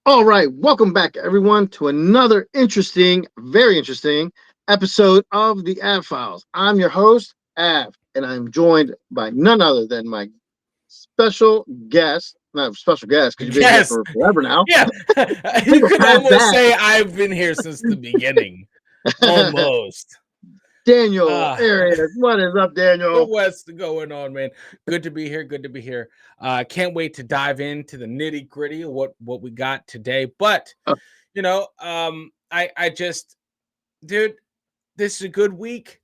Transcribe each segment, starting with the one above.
All right, welcome back, everyone, to another interesting, very interesting episode of the Av Files. I'm your host, Av, and I'm joined by none other than my special guest. Not special guest because you've been here Yes. for forever now. Yeah. You People could have almost that. say I've been here since the beginning. Almost. Daniel Uh Arias, what is up, Daniel? what's going on, man? Good to be here. Good to be here. Can't wait to dive into the nitty-gritty of what we got today. But Uh, I just, dude, this is a good week.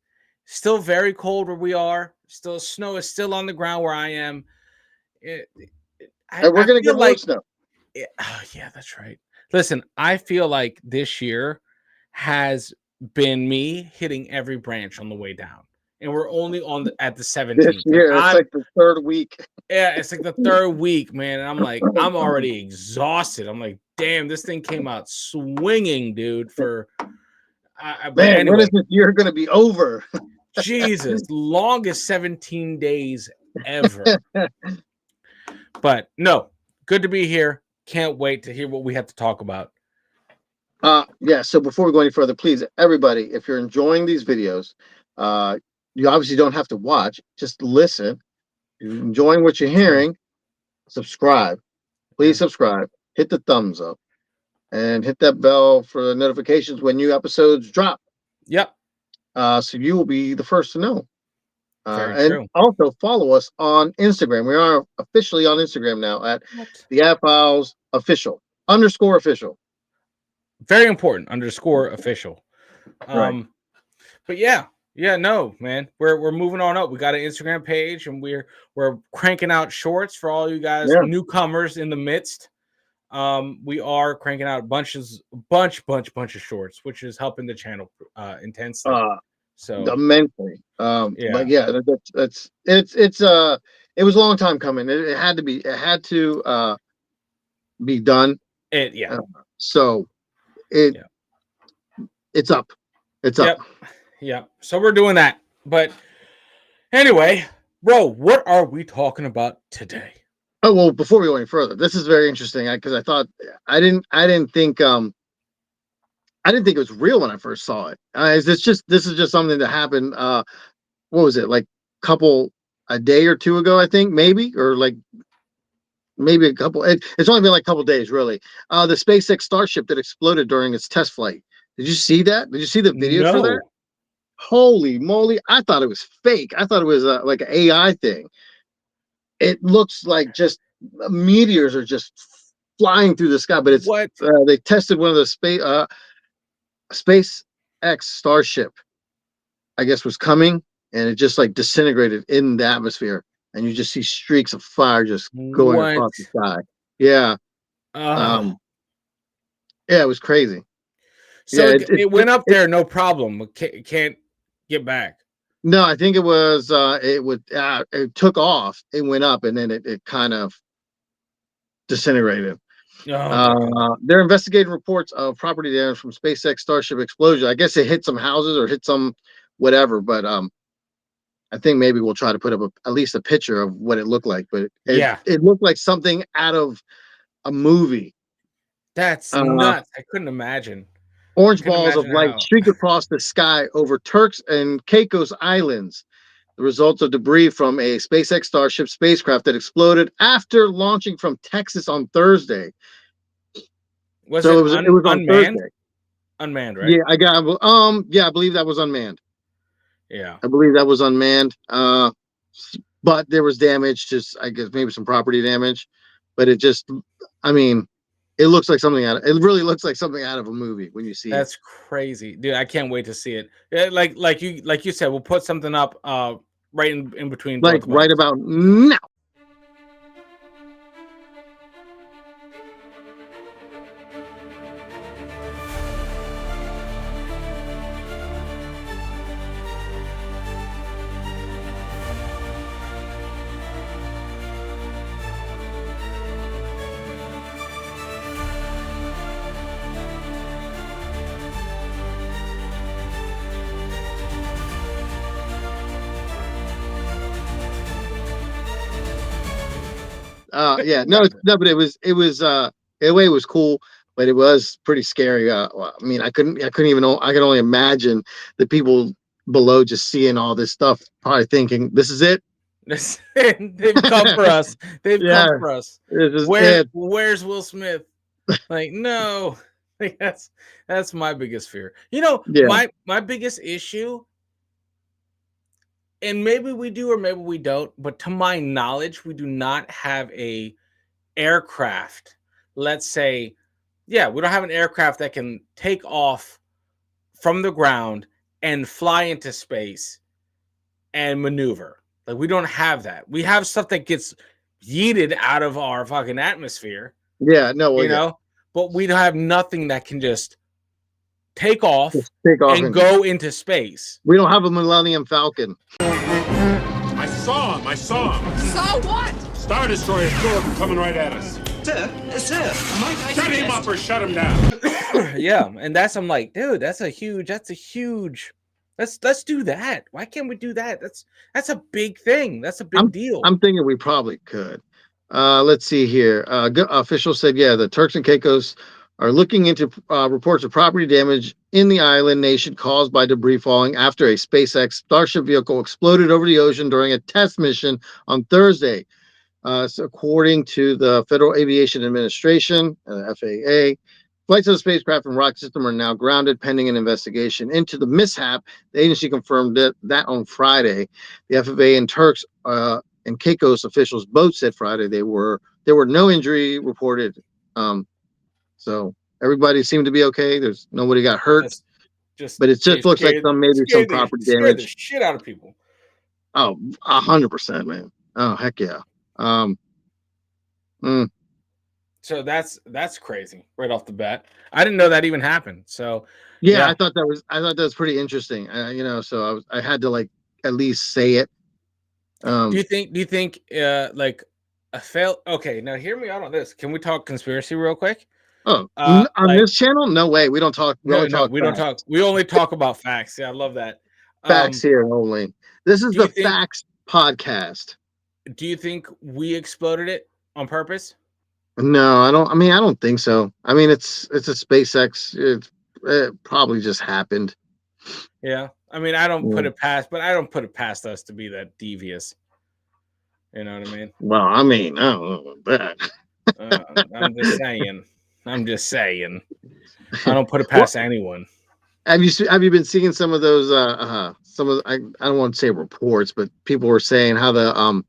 Still very cold where we are. Still snow is still on the ground where I am. and we're I gonna get feel more like snow. yeah, that's right. Listen, I feel like this year has been me hitting every branch on the way down, and we're only at the This 17th, and year, it's like the third week. it's like the third week, man, and I'm already exhausted. I'm like, damn, this thing came out swinging, dude. But Man, when is anyway, this year gonna be over? Jesus, longest 17 days ever. But no, good to be here. Can't wait to hear what we have to talk about. Yeah, so before we go any further, please, everybody, if you're enjoying these videos, uh, you obviously don't have to watch, just listen. If you're enjoying what you're Sure. hearing, subscribe. Please Yeah. subscribe, hit the thumbs up, and hit that bell for notifications when new episodes drop. Yep. So you will be the first to know. Very And true. also follow us on Instagram. We are officially on Instagram now at What? the Ad Files official underscore official. Very important. Underscore official. Right. Um, but yeah, no, man. We're moving on up. We got an Instagram page and we're cranking out shorts for all you guys Yeah. newcomers in the midst. We are cranking out bunch of shorts, which is helping the channel intensely. Uh, So immensely. But yeah, yeah, it's it was a long time coming. It had to be. It had to be done. yeah, Uh, so it yeah, it's up. It's up. yep, yep. So we're doing that. But anyway, bro, what are we talking about today? Oh well, before we go any further, this is very interesting because I thought I didn't think it was real when I first saw it. This is just something that happened. What was it like? Couple a day or two ago, I think maybe, or like maybe a couple. It's only been like a couple days, really. The SpaceX Starship that exploded during its test flight. Did you see that? Did you see the video for that? No. Holy moly! I thought it was fake. I thought it was like an AI thing. It looks like just meteors are just flying through the sky, but it's What? they tested one of the SpaceX Starship. I guess was coming, and it just like disintegrated in the atmosphere, and you just see streaks of fire just going What? across the sky. Yeah, Uh, um, yeah, it was crazy. so Yeah, it went up there, no problem. Can't get back. no, I think it was it took off, it went up, and then it kind of disintegrated. Oh my god. They're investigating reports of property damage from SpaceX Starship explosion. I guess it hit some houses or hit some whatever, but I think maybe we'll try to put up at least a picture of what it looked like. But Yeah, it looked like something out of a movie. that's Uh, nuts. I couldn't imagine. I Orange couldn't balls of imagine light how. streak across the sky over Turks and Caicos Islands. The results of debris from a SpaceX Starship spacecraft that exploded after launching from Texas on Thursday. Was So it it was on unmanned? Thursday. Unmanned, right? Yeah, I believe that was unmanned. Yeah. I believe that was unmanned. But there was damage, just I guess maybe some property damage. But it just, I mean, it looks like something out. It really looks like something out of a movie when you see it. That's crazy, dude. I can't wait to see it. Yeah, like you said, we'll put something up right in between Like both of us. right about now. Yeah, no, Got it. no, but it was Gateway was cool, but it was pretty scary. I mean, I couldn't even. I could only imagine the people below just seeing all this stuff, probably thinking, "This is it." They've come for us. They've come Yeah, for us. this is it. Where's Will Smith? Like, no. Like, that's my biggest fear. Yeah, My biggest issue, and maybe we do or maybe we don't, but to my knowledge, we do not have a aircraft. Let's say, yeah, we don't have an aircraft that can take off from the ground and fly into space and maneuver. Like, we don't have that. We have stuff that gets yeeted out of our fucking atmosphere, yeah. No, well, you yeah. know, but we don't have nothing that can just take off Just take off, and and go into space. we don't have a Millennium Falcon. I saw him. So what? Star Destroyer coming right at us. Sir, might I Shut him suggest- up or shut him down. Yeah, and I'm like, dude, that's a huge. Let's do that. Why can't we do that? That's a big thing. That's a big deal. I'm thinking we probably could. Let's see here. Officials said, yeah, the Turks and Caicos are looking into reports of property damage in the island nation caused by debris falling after a SpaceX Starship vehicle exploded over the ocean during a test mission on Thursday. So according to the Federal Aviation Administration, FAA, flights of the spacecraft and rocket system are now grounded pending an investigation into the mishap. The agency confirmed that on Friday. The FAA and Turks and Caicos officials both said Friday there were no injury reported. So everybody seemed to be okay. There's nobody got hurt, but it just looks like some property scared the damage. shit out of people. Oh, 100%, man. Oh, heck yeah. So that's crazy right off the bat. I didn't know that even happened. So yeah, I thought that was pretty interesting. So I had to like at least say it. do you think like a fail? Okay, now hear me out on this. Can we talk conspiracy real quick? On Like, this channel, no way. We don't talk. We only talk. We don't talk. We only talk about facts. Yeah, I love that. Facts here only. This is do you the think- facts podcast. Do you think we exploded it on purpose? No, I don't. I mean, I don't think so. I mean, it's a SpaceX. It probably just happened. Yeah. I mean, I don't put it past, but I don't put it past us to be that devious. You know what I mean? Well, I mean, I don't know about that. I'm just saying. I don't put it past anyone. Have you been seeing some of those I don't want to say reports, but people were saying how the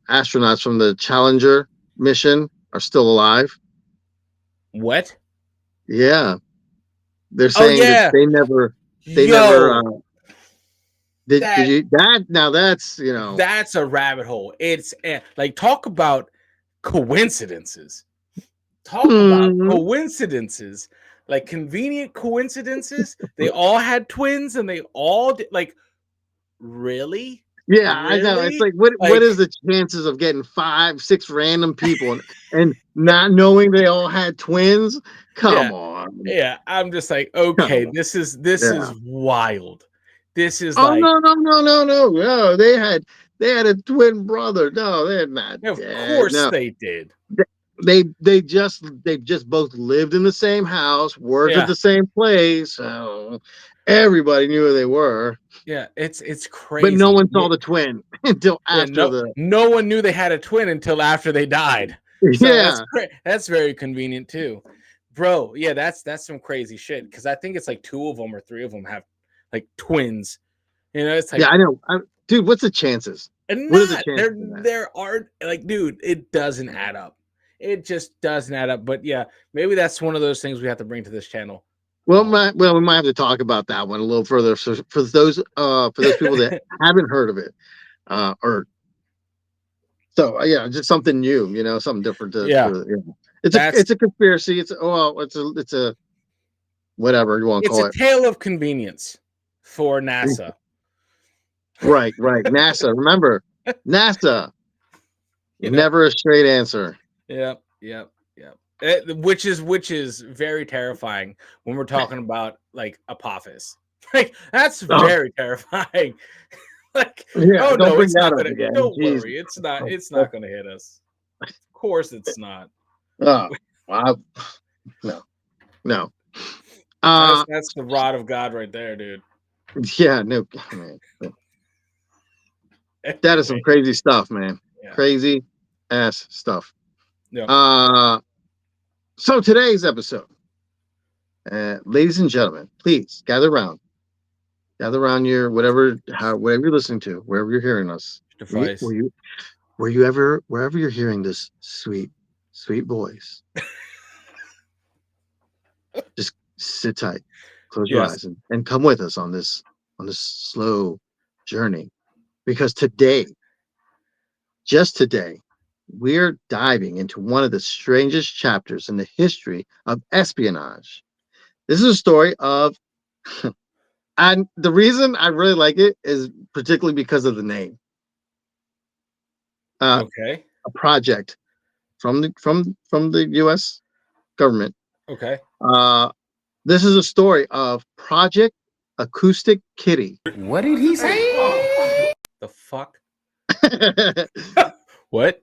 astronauts from the Challenger mission are still alive? What? Yeah. They're saying that they never did you that now that's that's a rabbit hole. It's like, talk about coincidences. Talk about coincidences. Like, convenient coincidences. They all had twins and they all did, like, really? Yeah, really? I know. It's like what is the chances of getting 5-6 random people and not knowing they all had twins? Come on. Yeah, I'm just like, okay, this is wild. This is like, no. They had a twin brother. No, they're not. of dead. course No. they did. They've just both lived in the same house, worked at the same place. So everybody knew who they were. Yeah, it's crazy. But no one saw the twin until after no one knew they had a twin until after they died. So that's very convenient too. Bro, yeah, that's some crazy shit, because I think it's like 2 of them or 3 of them have like twins. It's like, yeah, I know. Dude, what's the chances? And what are the chances there are, like, dude, it doesn't add up. It just doesn't add up. But yeah, maybe that's one of those things we have to bring to this channel. Well, we might have to talk about that one a little further. So for those people that haven't heard of it, just something new, something different. It's a conspiracy. It's a whatever you want to call it. It's a tale of convenience for NASA. Right. NASA. Remember, NASA. Never a straight answer. Yep. Which is very terrifying when we're talking about like Apophis. Like, that's very terrifying. Like, no, it's not gonna. Don't worry, it's not gonna hit us. Of course, it's not. Oh, wow. No, no. Uh, That's the rod of God right there, dude. yeah, no, man. That is some Anyway, crazy stuff, man. yeah, Crazy ass stuff. yeah. Uh, so today's episode, ladies and gentlemen, please gather around your whatever you're listening to, wherever you're hearing us. Device. Wherever you're hearing this sweet, sweet voice, just sit tight, close your Yes. eyes, and come with us on this slow journey. Because today, just today, we're diving into one of the strangest chapters in the history of espionage. This is a story of, and the reason I really like it is particularly because of the name. Okay. A project from the U.S. government. Okay. Uh, this is a story of Project Acoustic Kitty. What did he say? The fuck? What?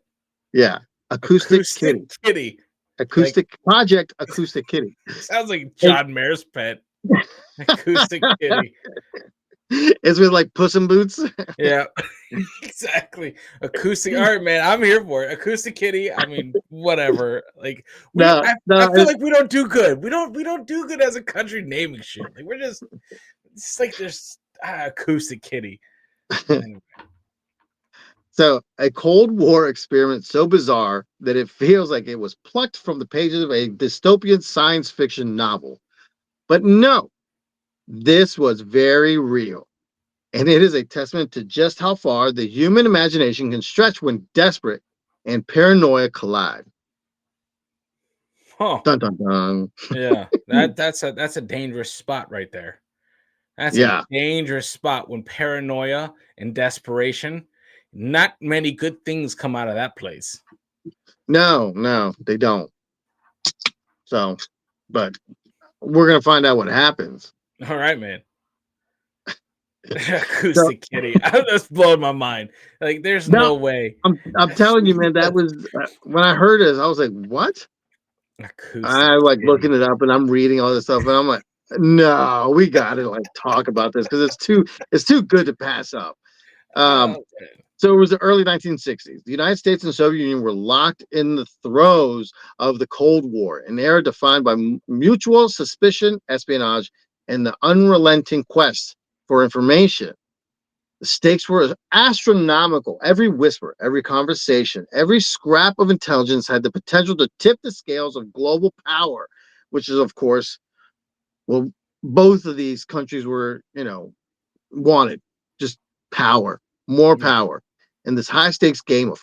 Yeah, Acoustic Acoustic Kitty. kitty. Acoustic Project Acoustic Kitty. Sounds like Hey. John Mayer's pet. Acoustic kitty. It's with like Puss in Boots. Yeah. Exactly. Acoustic. All right, man. I'm here for it. Acoustic kitty. I mean, whatever. Like No, I feel like we don't do good. We don't do good as a country naming shit. Like we're just it's like there's acoustic kitty. Anyway. So, a Cold War experiment so bizarre that it feels like it was plucked from the pages of a dystopian science fiction novel. But no, this was very real. And it is a testament to just how far the human imagination can stretch when desperate and paranoia collide. Huh. Dun dun dun. Yeah. That's a dangerous spot right there. That's a Yeah. dangerous spot when paranoia and desperation. Not many good things come out of that place. No, they don't. So, but we're going to find out what happens. All right, man. So, Acoustic kitty. That's blowing my mind. Like, there's no, no way. I'm telling you, man, that was when I heard this, I was like, what? Acoustic I like kitty. looking it up and I'm reading all this stuff and I'm like, no, we got to like talk about this because it's too good to pass up. Oh, So it was the early 1960s. The United States and Soviet Union were locked in the throes of the Cold War, an era defined by mutual suspicion, espionage, and the unrelenting quest for information. The stakes were astronomical. Every whisper, every conversation, every scrap of intelligence had the potential to tip the scales of global power, which is, of course, well, both of these countries were, wanted just power, more yeah. power. In this high stakes game of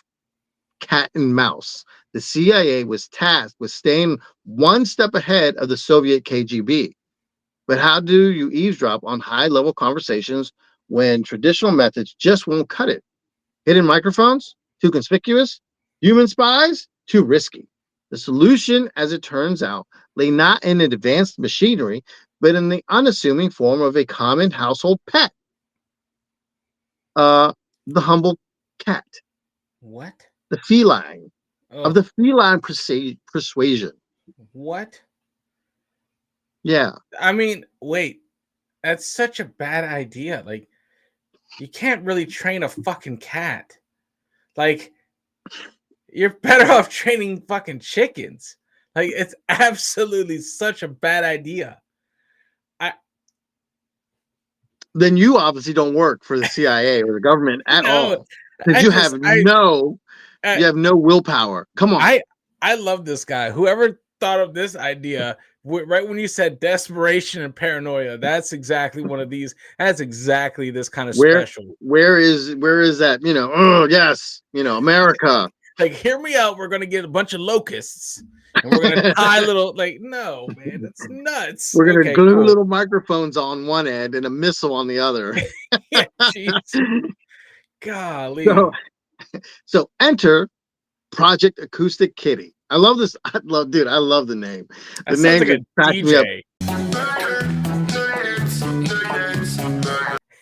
cat and mouse, the CIA was tasked with staying one step ahead of the Soviet KGB. But how do you eavesdrop on high level conversations when traditional methods just won't cut it? Hidden microphones? Too conspicuous? Human spies? Too risky. The solution, as it turns out, lay not in advanced machinery, but in the unassuming form of a common household pet. The humble cat, What? the feline, of Oh, the feline persuasion. what? Yeah. I mean, wait. That's such a bad idea. Like, you can't really train a fucking cat. Like, you're better off training fucking chickens. Like, it's absolutely such a bad idea. Then you obviously don't work for the CIA or the government at No, all because you have no willpower. Come on. I love this guy. Whoever thought of this idea, right when you said desperation and paranoia, that's exactly one of these. That's exactly this kind of special. Where is that? Oh yes, America. Like, hear me out. We're gonna get a bunch of locusts, and we're gonna tie little. Like, no, man, that's nuts. We're gonna Okay, glue cool. little microphones on one end and a missile on the other. Yeah, jeez. Golly. So enter Project Acoustic Kitty. I love this. I love the name. The That sounds name like a just cracks me up.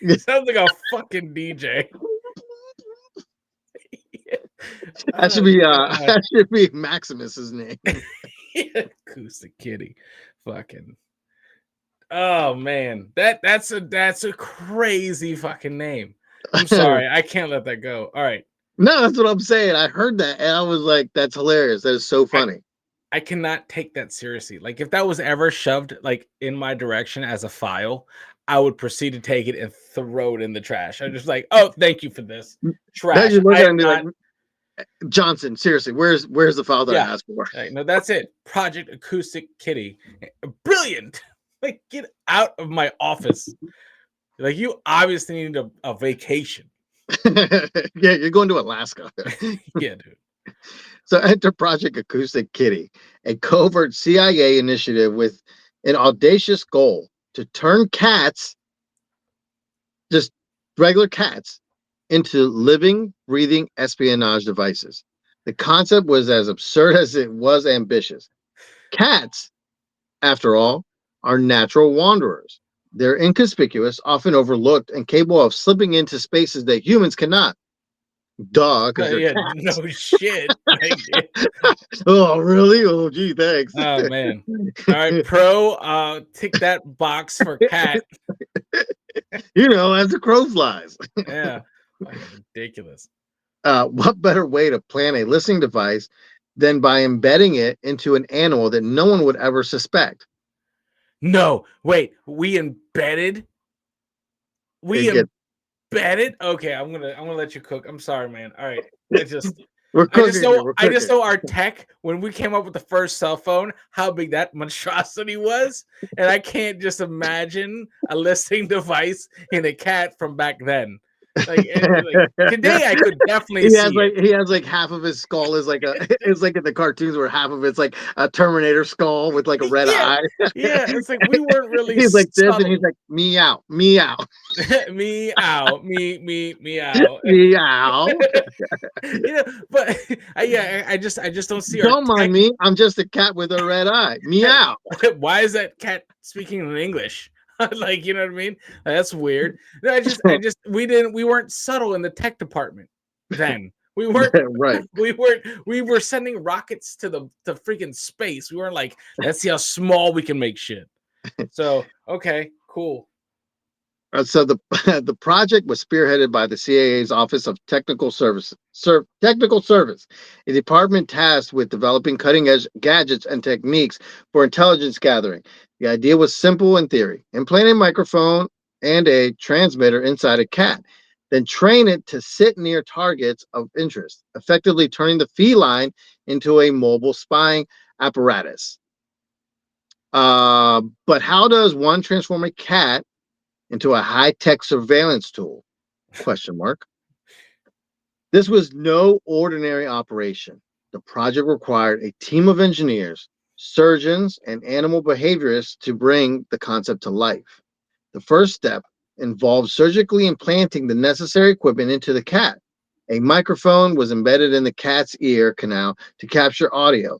DJ. Sounds like a fucking DJ. That should Oh, be God. that should be Maximus's name. Acoustic Kitty. Fucking. Oh man, that's a crazy fucking name. I'm sorry, I can't let that go. All right, No, that's what I'm saying. I heard that and I was like, that's hilarious. That is so I funny. I cannot take that seriously. Like if that was ever shoved like in my direction as a file, I would proceed to take it and throw it in the trash. I'm just like, oh, thank you for this Now trash. you look I at it am and be like, not. Johnson, seriously, where's the file that I Yeah, asked for? like, no, that's it. Project Acoustic Kitty, brilliant. Like get out of my office. Like you obviously need a vacation. Yeah, you're going to Alaska. Yeah, dude. So enter Project Acoustic Kitty, a covert CIA initiative with an audacious goal to turn cats, just regular cats, into living, breathing espionage devices. The concept was as absurd as it was ambitious. Cats, after all, are natural wanderers. They're inconspicuous, often overlooked, and capable of slipping into spaces that humans cannot. Duh, because they're Yeah, cats. no shit. Like, Oh, really? Oh, gee, thanks. oh man. All right, pro. Tick that box for cat. As the crow flies. Yeah, fucking ridiculous. What better way to plan a listening device than by embedding it into an animal that no one would ever suspect? No, wait. We embedded. We It gets, embedded. Okay, I'm gonna let you cook. I'm sorry, man. All right. I just we're I just cooking here. know We're I just cooking. know our tech when we came up with the first cell phone, how big that monstrosity was, and I can't just imagine a listening device in a cat from back then. Like today, I could definitely see it. He has like half of his skull is like a it's like in the cartoons where half of it's like a Terminator skull with like a red Yeah, eye. yeah. It's like we weren't really He's like this and he's subtle. like meow meow Me out, me out. meow. But yeah, I just don't see our Don't mind tech. me. I'm just a cat with a red eye. Meow. Why is that cat speaking in English? Like, you know what I mean? That's weird. No, I just we weren't subtle in the tech department then. We weren't Right. we were sending rockets to the freaking space. We weren't like, let's see how small we can make shit. So okay, cool. So the the project was spearheaded by the CIA's Office of Technical Service, a department tasked with developing cutting-edge gadgets and techniques for intelligence gathering. The idea was simple in theory: implant a microphone and a transmitter inside a cat, then train it to sit near targets of interest, effectively turning the feline into a mobile spying apparatus. But how does one transform a cat into a high-tech surveillance tool? Question mark. This was no ordinary operation. The project required a team of engineers, surgeons, and animal behaviorists to bring the concept to life. The first step involved surgically implanting the necessary equipment into the cat. A microphone was embedded in the cat's ear canal to capture audio,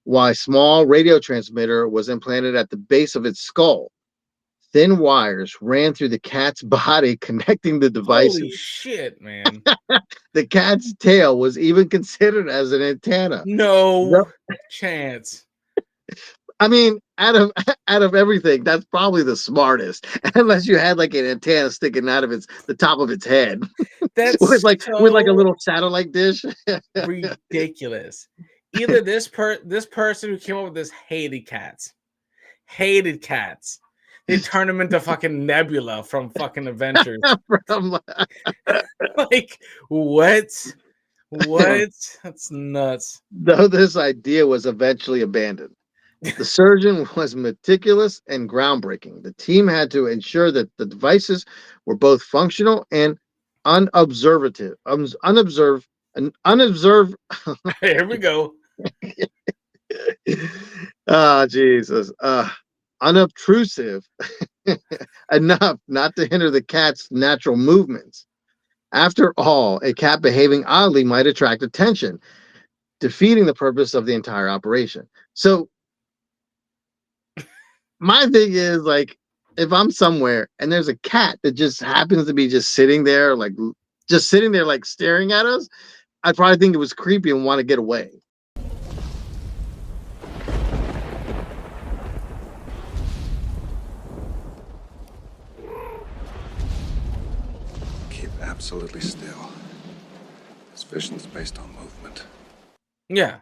while a small radio transmitter was implanted at the base of its skull. Thin wires ran through the cat's body, connecting the Holy devices. shit, man. The cat's tail was even considered as an antenna. Yep. No chance. I mean, out of everything, that's probably the smartest. Unless you had like an antenna sticking out of the top of its head That's with like a so little satellite dish. ridiculous. Either this person who came up with this hated cats. They turned him into fucking Nebula from fucking Avengers. From, Like what? What? That's nuts. though this idea was eventually abandoned. The surgeon was meticulous and groundbreaking. The team had to ensure that the devices were both functional and unobservative, unobserved, unobserved. Here we go. Oh, Jesus. Unobtrusive enough not to hinder the cat's natural movements. After all, a cat behaving oddly might attract attention, defeating the purpose of the entire operation. So, my thing is like, if I'm somewhere and there's a cat that just happens to be just sitting there, like just sitting there, like staring at us, I'd probably think it was creepy and want to get away. Keep absolutely still. This vision's based on movement. Yeah.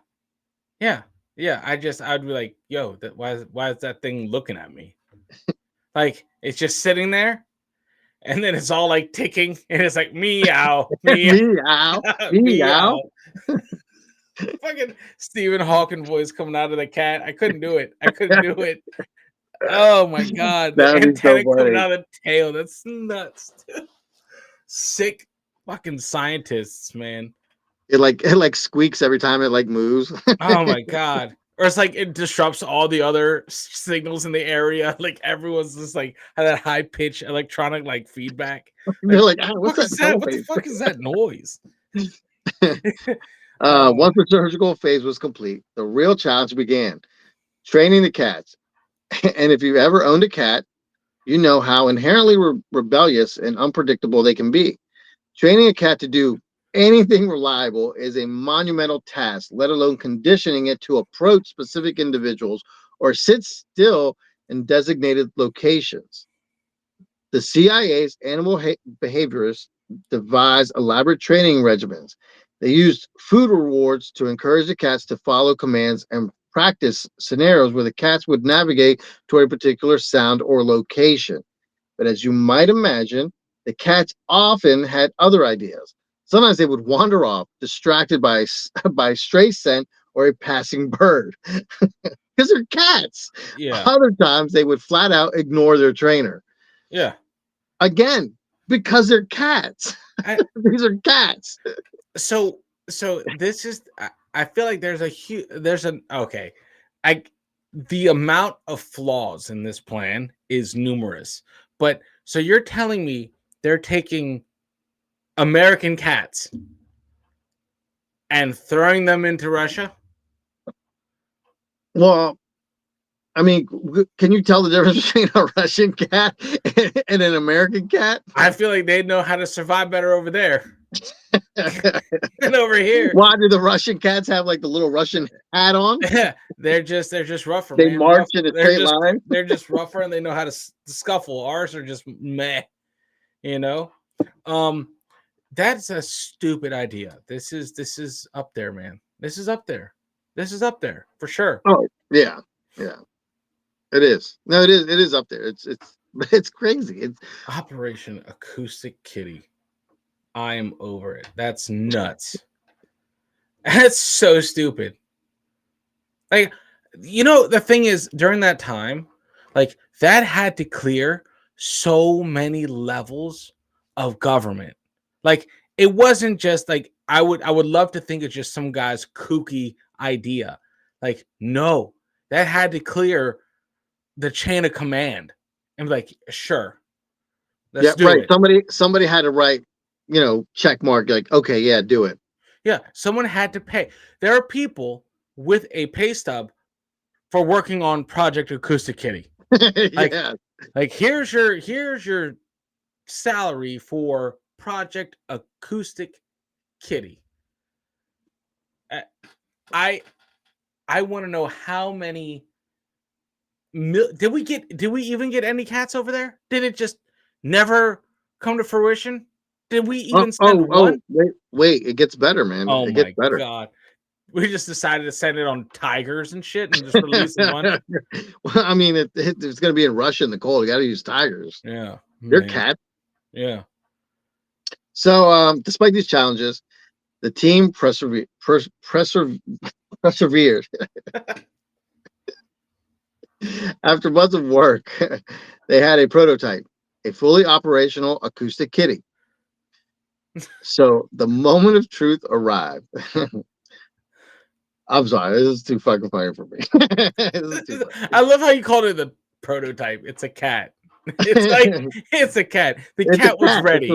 Yeah. Yeah. I'd be like, yo, why is that thing looking at me? Like, it's just sitting there, and then it's all like ticking, and it's like meow, meow, Meow, meow. meow. Fucking Stephen Hawking voice coming out of the cat. I couldn't do it. I couldn't do it. Oh my god, the That'd be so antenna coming funny. out of the tail. That's nuts. Sick fucking scientists, man. It like squeaks every time it like moves. Oh my god. Or it's like it disrupts all the other signals in the area. Like everyone's just like had that high pitch electronic like feedback. You're like, What what's the fuck is that? What the noise? fuck is that noise? Once the surgical phase was complete, the real challenge began: training the cats. And if you've ever owned a cat, you know how inherently rebellious and unpredictable they can be. Training a cat to do anything reliable is a monumental task, let alone conditioning it to approach specific individuals or sit still in designated locations. The CIA's animal behaviorists devised elaborate training regimens. They used food rewards to encourage the cats to follow commands and practice scenarios where the cats would navigate toward a particular sound or location. But as you might imagine, the cats often had other ideas. Sometimes they would wander off, distracted by by stray scent or a passing bird, because they're cats. Yeah. Other times they would flat out ignore their trainer. Yeah. Again, because they're cats. These are cats. So this is I feel like there's okay. The amount of flaws in this plan is numerous. But so you're telling me they're taking American cats and throwing them into Russia? Well, I mean, can you tell the difference between a Russian cat and an American cat? I feel like they'd know how to survive better over there than over here. Why do the Russian cats have like the little Russian hat on? they're just rougher. They man. march in a straight line. They're just rougher and they know how to scuffle. Ours are just meh, you know. That's a stupid idea. This is up there, man. This is up there. This is up there for sure. Oh yeah, yeah. It is. No, it is. It is up there. It's crazy. It's Operation Acoustic Kitty. I am over it. That's nuts. That's so stupid. Like, the thing is, during that time, like that had to clear so many levels of government. Like, it wasn't just like I would love to think it's just some guy's kooky idea. Like, no, that had to clear the chain of command and be like, sure, let's do right. it. Somebody had to write, check mark, like, okay, yeah, do it. Yeah, someone had to pay. There are people with a pay stub for working on Project Acoustic Kitty. Like, yeah. like here's your salary for Project Acoustic Kitty. I want to know how many did we even get any cats over there? Did it just never come to fruition? Did we even send one? Wait, it gets better, man. Oh It gets my better. god. We just decided to send it on tigers and shit and just release a bunch. Well, I mean, it's going to be in Russia in the cold. You got to use tigers. Yeah. They're man. cats. Yeah. So, despite these challenges, the team persevered. After months of work, they had a prototype, a fully operational acoustic kitty. So the moment of truth arrived. I'm sorry, this is too fucking funny for me. I love how you called it the prototype. It's a cat. It's like it's a cat. The cat was ready.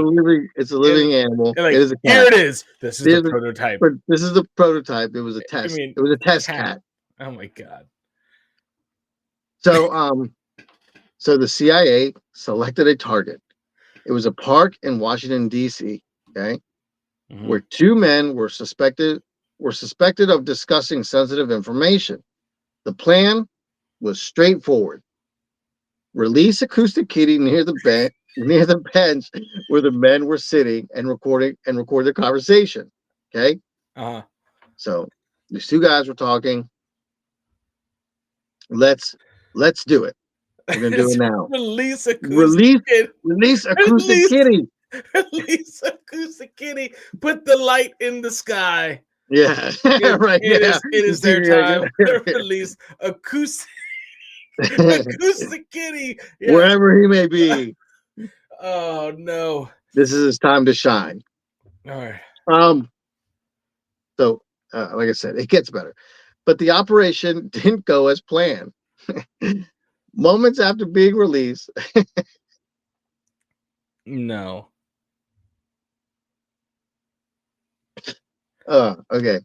It's a living animal. Like, it is a cat. Here it is. This is the prototype. This is the prototype. It was a test. It was a test cat. Oh my god. So so the CIA selected a target. It was a park in Washington, D.C. Okay. where two men were suspected of discussing sensitive information. The plan was straightforward: release Acoustic Kitty near the bench where the men were sitting and record their conversation. Okay, so these two guys were talking. Let's do it. We're gonna do it now. Release Acoustic Release Kitty. release Acoustic Release- Kitty. Release Acoustic Kitty. Put the light in the sky. Yeah, right. It You is see their me time right to release Acoustic here. Kitty. Yeah. Wherever he may be, Oh no. this is his time to shine. All right. So, like I said, it gets better, but the operation didn't go as planned. Moments after being released, No. okay.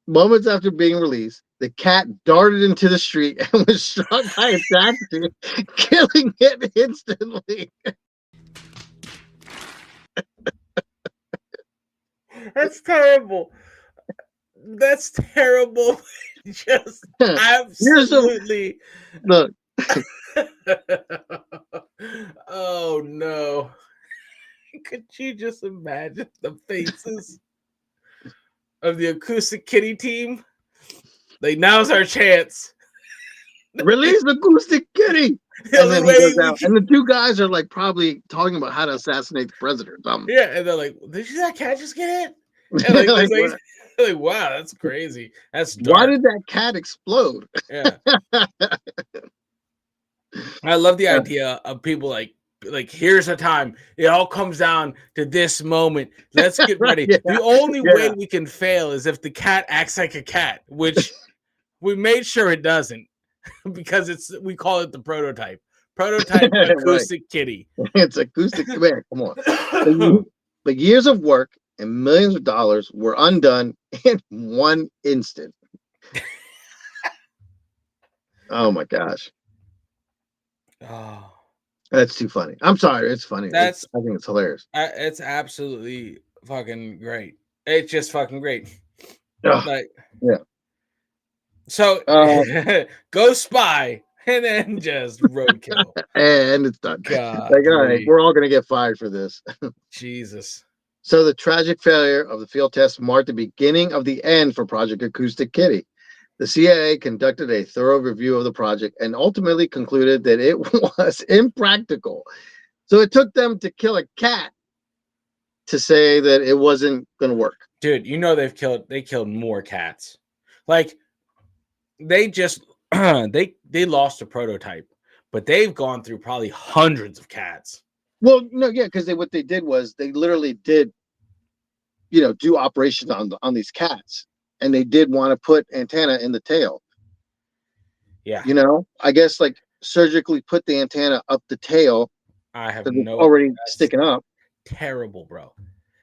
Moments after being released, the cat darted into the street and was struck by a taxi, killing it instantly. That's terrible. That's terrible. Just absolutely. Look, Oh no. Could you just imagine the faces of the Acoustic Kitty team? Like, now's our chance. release the Acoustic Kitty. The And only then he way goes we out, can- and the two guys are like probably talking about how to assassinate the president or something. Yeah, and they're like, "Did you see that cat just get hit?" And like, Like, it's like, wow, that's crazy. That's why dark. did that cat explode? Yeah, I love the idea of people like here's a time. It all comes down to this moment. Let's get Right, ready. yeah, The only way yeah. we can fail is if the cat acts like a cat, which we made sure it doesn't, because we call it the prototype. Prototype Right. Acoustic Kitty. It's Acoustic. Man, come on. But years of work and millions of dollars were undone in one instant. Oh my gosh. Oh, That's too funny. I'm sorry. It's funny. I think it's hilarious. it's absolutely fucking great. It's just fucking great. Ugh, Like, yeah. So go spy and then just roadkill. And it's done. God, Like, all right, we're all going to get fired for this. Jesus. So the tragic failure of the field test marked the beginning of the end for Project Acoustic Kitty. The CIA conducted a thorough review of the project and ultimately concluded that it was impractical. So it took them to kill a cat to say that it wasn't going to work. Dude, you know they killed more cats. Like, they just they lost a prototype, but they've gone through probably hundreds of cats. Well, no, yeah, because what they did was they literally did, do operations on these cats, and they did want to put antenna in the tail. Yeah. I guess like surgically put the antenna up the tail. I have It's no already sticking up. Terrible, bro.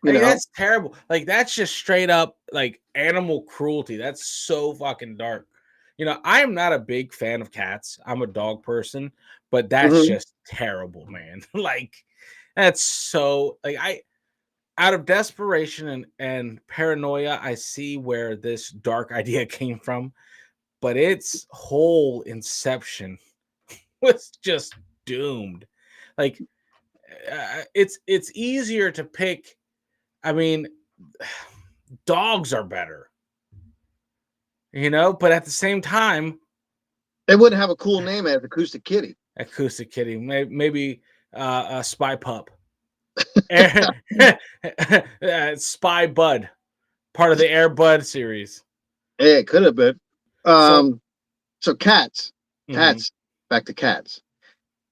You know? That's terrible. Like, that's just straight up like animal cruelty. That's so fucking dark. I am not a big fan of cats. I'm a dog person, but that's just terrible, man. Like, that's so like out of desperation and paranoia, I see where this dark idea came from, but its whole inception was just doomed. Like, it's easier to pick. I mean, dogs are better, but at the same time, they wouldn't have a cool name as Acoustic Kitty. Acoustic Kitty, maybe a Spy Pup, Spy Bud, part of the Air Bud series. Yeah, it could have been. So cats, back to cats.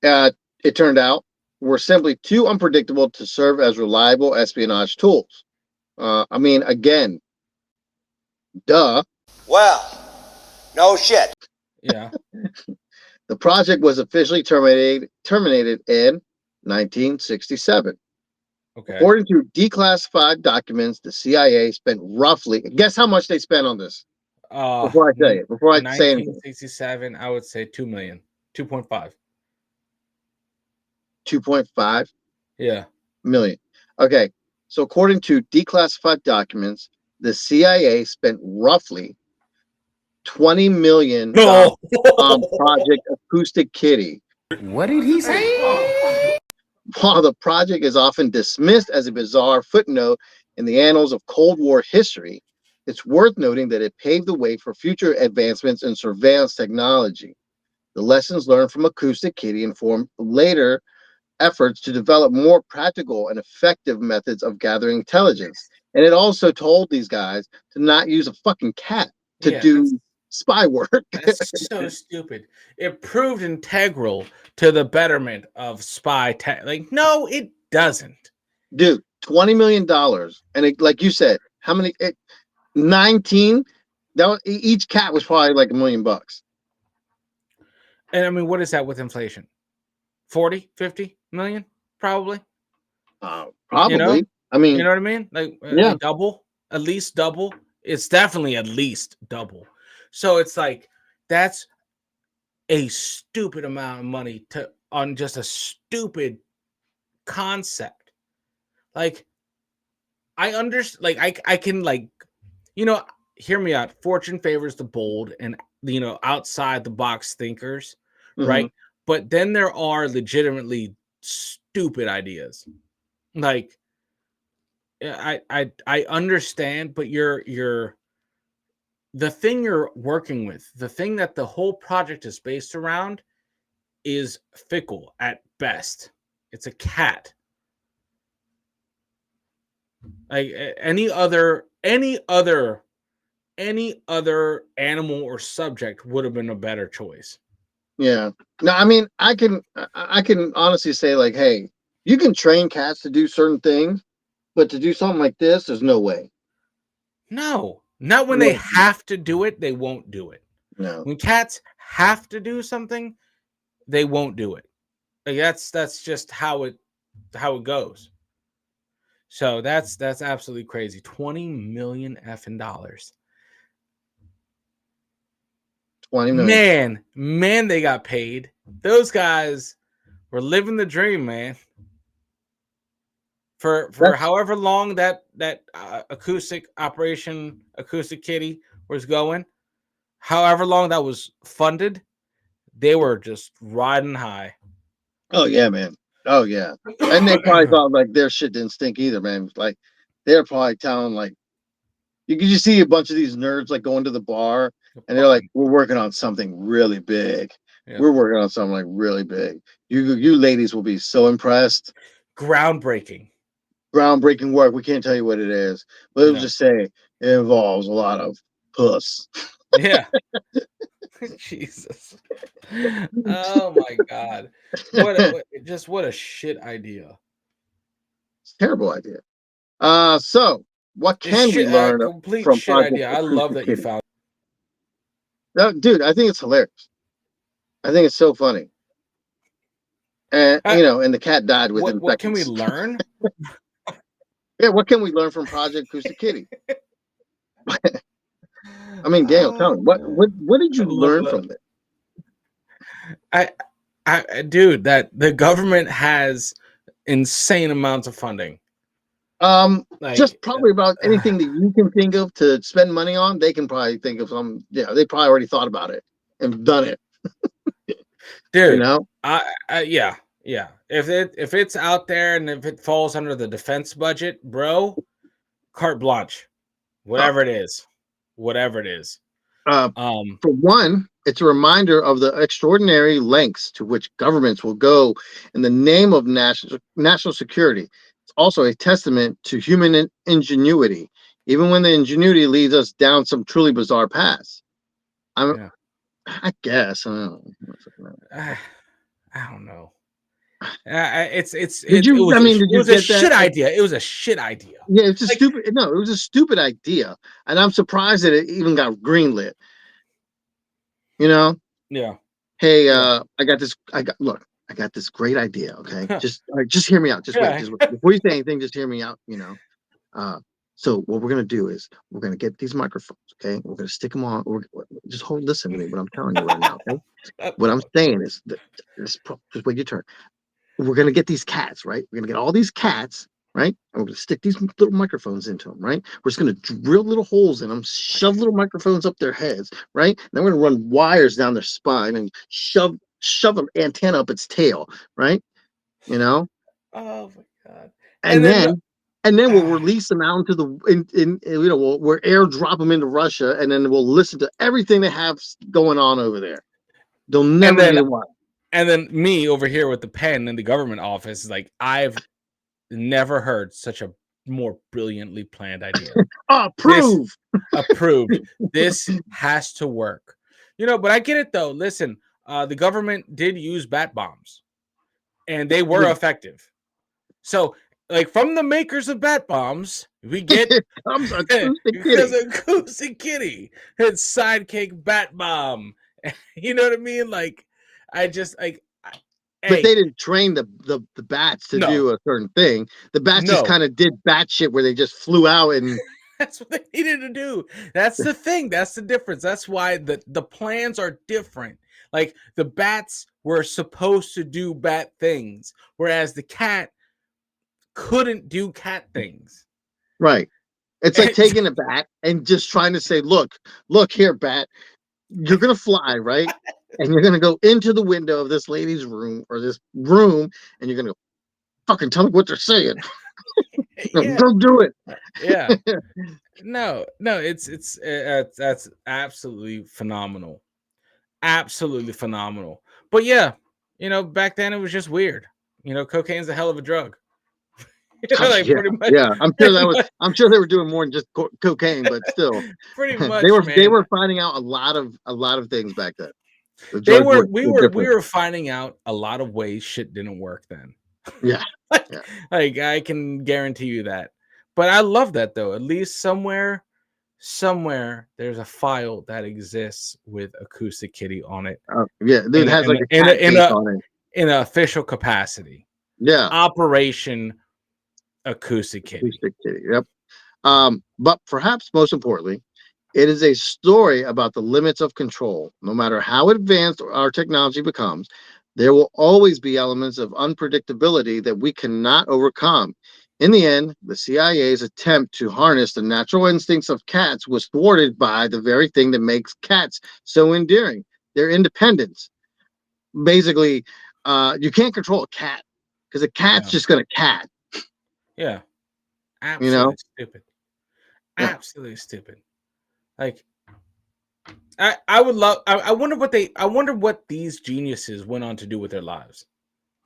It turned out were simply too unpredictable to serve as reliable espionage tools. Again, duh. Well, no shit. Yeah. The project was officially terminated in 1967. Okay. According to declassified documents, the CIA spent roughly, guess how much they spent on this? Before I say it, before I say anything. 1967, I would say 2 million, 2.5. 2.5 Yeah. million. Okay. So, according to declassified documents, the CIA spent roughly $20 million on Project Acoustic Kitty. What did he say? While the project is often dismissed as a bizarre footnote in the annals of Cold War history, it's worth noting that it paved the way for future advancements in surveillance technology. The lessons learned from Acoustic Kitty informed later efforts to develop more practical and effective methods of gathering intelligence. And it also told these guys to not use a fucking cat to Yeah, do spy work. that's so stupid. It proved integral to the betterment of spy tech. Like, no, it doesn't. Dude, $20 million. And it, like you said, how many? 19. That was, each cat was probably like $1 million. And I mean, what is that with inflation? 40, 50 million? Probably. Probably. You know? I mean, You know what I mean? Like, yeah. double, at least double. It's definitely at least double. So it's like, that's a stupid amount of money to on just a stupid concept. Like, I understand, like, I can, like, hear me out. Fortune favors the bold and, outside the box thinkers, Mhm. right? But then there are legitimately stupid ideas. Like, I understand, but you're the thing you're working with, the thing that the whole project is based around, is fickle at best. It's a cat. Like, any other animal or subject would have been a better choice. Yeah. No, I mean, I can honestly say, like, hey, you can train cats to do certain things, but to do something like this, there's no way. No, not when they No. have to do it, they won't do it. No. When cats have to do something, they won't do it. Like, that's just how it goes. So that's absolutely crazy. 20 million effing dollars. 20 million. Man, they got paid. Those guys were living the dream, man. For That's however long that acoustic kitty was going, however long that was funded, they were just riding high. oh yeah, man. Oh yeah. And they probably thought like their shit didn't stink either, man. Like they're probably telling like you could just see a bunch of these nerds like going to the bar and they're like, we're working on something really big. Yeah. We're working on something like really big. You ladies will be so impressed. Groundbreaking. Groundbreaking work. We can't tell you what it is, but it'll No. just say it involves a lot of puss. Yeah. Jesus. Oh my God. What a shit idea. It's a terrible idea. So what Just can we shit, learn complete from shit Project idea. I love Acoustic that you Kitty? found. Dude, I think it's hilarious. I think it's so funny. And Uh, and the cat died within what can we seconds. learn? Yeah, what can we learn from Project Acoustic Kitty? I mean, Daniel, tell me what did I you love learn that. from this? Dude, that the government has insane amounts of funding. Just Like, probably about anything that you can think of to spend money on. They can probably think of some. Yeah, they probably already thought about it and done it. You dude, know? yeah. If it's out there and if it falls under the defense budget, bro, carte blanche. Oh, Whatever it is. uh, Um, for one, it's a reminder of the extraordinary lengths to which governments will go in the name of national security. It's also a testament to human ingenuity, even when the ingenuity leads us down some truly bizarre paths. yeah. I guess. I don't know. I don't know. Did you? I mean, It did you was a get that? shit idea. It was a shit idea. Yeah, it's a Like, stupid. No, it was a stupid idea, and I'm surprised that it even got greenlit. You know, yeah, hey, yeah, I got this. I got this great idea. Okay, just all right, just hear me out. Just wait. yeah. Just wait. Before you say anything, just hear me out. Uh, so what we're gonna do is we're gonna get these microphones. Okay, we're gonna stick them on. Just listen to me. What I'm telling you right now. Okay, what I'm saying is that just wait your turn. We're gonna get these cats, right? We're gonna get all these cats, right? And we're going to stick these little microphones into them, right? We're just going to drill little holes in them, shove little microphones up their heads, right? And then we're going to run wires down their spine and shove an antenna up its tail, right? You know, Oh my god! And and then then we'll release them out into the we'll airdrop them into Russia, and then we'll listen to everything they have going on over there. They'll and never then need to watch. and then me over here with the pen in the government office is like, I've never heard such a more brilliantly planned idea. This Prove. approved. This has to work. But I get it though. Listen, the government did use bat bombs, and they were Yeah. effective. So, like, from the makers of bat bombs, we get Comes Acoustic because Kitty. Acoustic Kitty, its sidekick bat bomb. You know what I mean? Like, I just like, But hey, they didn't train the bats to no, do a certain thing. The bats just no, kind of did bat shit where they just flew out and that's what they needed to do. That's the thing. That's the difference. That's why the plans are different. Like, the bats were supposed to do bat things, whereas the cat couldn't do cat things. right. It's like taking a bat and just trying to say, look here, bat, you're gonna fly, right? And you're gonna go into the window of this lady's room or this room, and you're gonna go, fucking tell me what they're saying. Yeah, Go do it. yeah. No, that's absolutely phenomenal. Absolutely phenomenal. But yeah, back then it was just weird. Cocaine's a hell of a drug. Like, Yeah, pretty much, yeah. I'm sure pretty that was. much, I'm sure they were doing more than just cocaine, but still, pretty they much, were they man. were finding out a lot of things back then. The They drugs were were we different. were finding out a lot of ways shit didn't work then. Yeah, like, yeah. like, I can guarantee you that. But I love that though. At least somewhere there's a file that exists with Acoustic Kitty on it Yeah. Dude, in it a, has in like a, a in a, cat in face a, on it. in an official capacity. Yeah, Operation Acoustic Kitty. Acoustic Kitty. Yep. But perhaps most importantly, it is a story about the limits of control. No matter how advanced our technology becomes, there will always be elements of unpredictability that we cannot overcome. In the end, the CIA's attempt to harness the natural instincts of cats was thwarted by the very thing that makes cats so endearing, their independence. Basically, you can't control a cat because a cat's Yeah. just going to cat, Yeah. you know? Absolutely stupid. Yeah. Absolutely stupid. Like, I would love I wonder what these geniuses went on to do with their lives.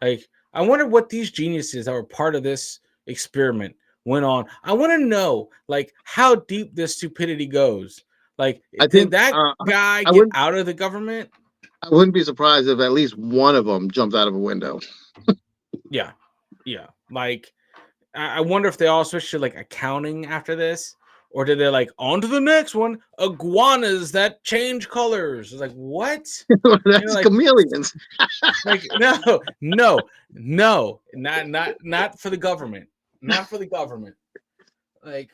Like, I wonder what these geniuses that were part of this experiment went on. I want to know, like, how deep this stupidity goes. Like, I did think that guy I get wouldn't out of the government? I wouldn't be surprised if at least one of them jumps out of a window. Yeah. Yeah. Like, I wonder if they all switched to like accounting after this, or did they like on to the next one? Iguanas that change colors. It's like, what? That's Like, chameleons. no, not for the government, not for the government. Like,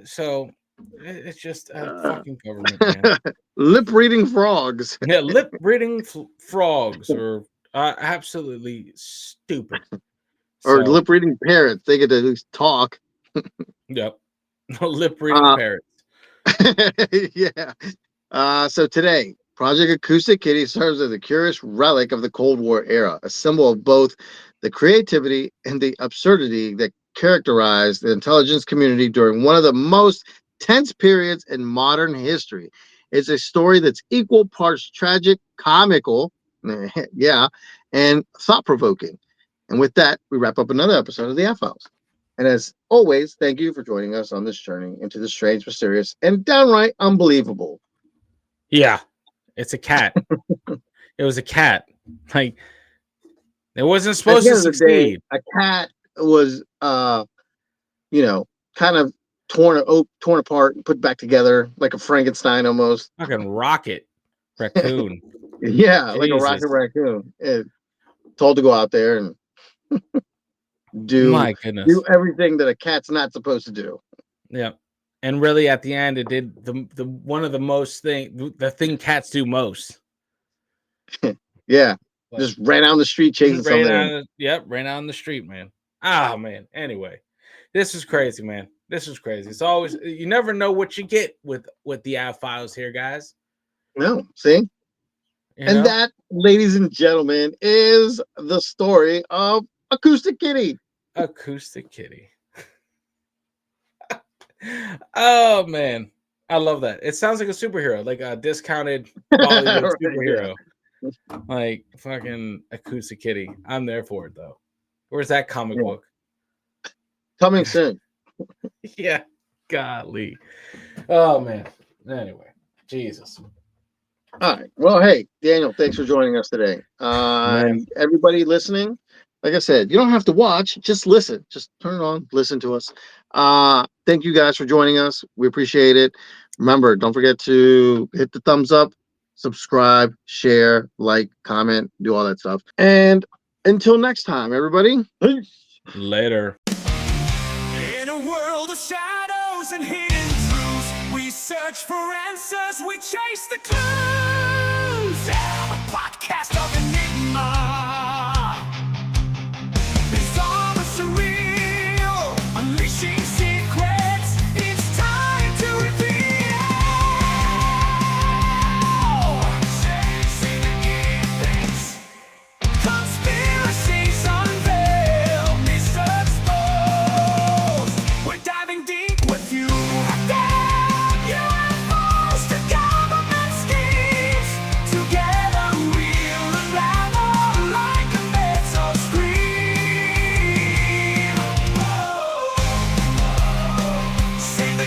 so it's just a fucking government, man. Lip reading frogs. Yeah, lip reading frogs or absolutely stupid. Or So, lip reading parrots. They get to at least talk. yep, lip reading Uh, parrots. yeah. So today, Project Acoustic Kitty serves as a curious relic of the Cold War era, a symbol of both the creativity and the absurdity that characterized the intelligence community during one of the most tense periods in modern history. It's a story that's equal parts tragic, comical, yeah, and thought provoking. And with that, we wrap up another episode of the F Files. And as always, thank you for joining us on this journey into the strange, mysterious, and downright unbelievable. Yeah, it's a cat. It was a cat. Like, it wasn't At supposed the to end of the day, succeed. a cat was, kind of torn apart and put back together like a Frankenstein almost. Fucking rocket raccoon. Yeah, like a Jesus. rocket raccoon. Told to go out there and do My goodness. do everything that a cat's not supposed to do. Yeah. And really at the end it did the one of the most the thing cats do most. Yeah, But just ran out on the street chasing ran something. out ran out on the street, man. Ah, man. Anyway, this is crazy, man. This is crazy. It's always, you never know what you get with the Av Files here, guys. No, see? You And know? that, ladies and gentlemen, is the story of Acoustic Kitty. Acoustic Kitty. Oh man, I love that. It sounds like a superhero, like a discounted Bollywood Right, superhero, like fucking Acoustic Kitty. I'm there for it though. Where's that comic Yeah. book? Coming soon. Yeah, golly. Oh man. Anyway, Jesus. All right. Well, hey, Daniel, thanks for joining us today. Man. Everybody listening, like I said, you don't have to watch, just listen. Just turn it on, listen to us. Thank you guys for joining us. We appreciate it. Remember, don't forget to hit the thumbs up, subscribe, share, like, comment, do all that stuff. And until next time, everybody, peace. Later. In a world of shadows and hidden truths, we search for answers, we chase the clues. A podcast of enigma. It's all surreal, unleashing secrets. It's time to reveal. Chasing the giftings. Conspiracies unveiled, mysteries exposed. We're diving deep with you. Down UFOs to government schemes. Together we'll unravel like a metal scream. Sing the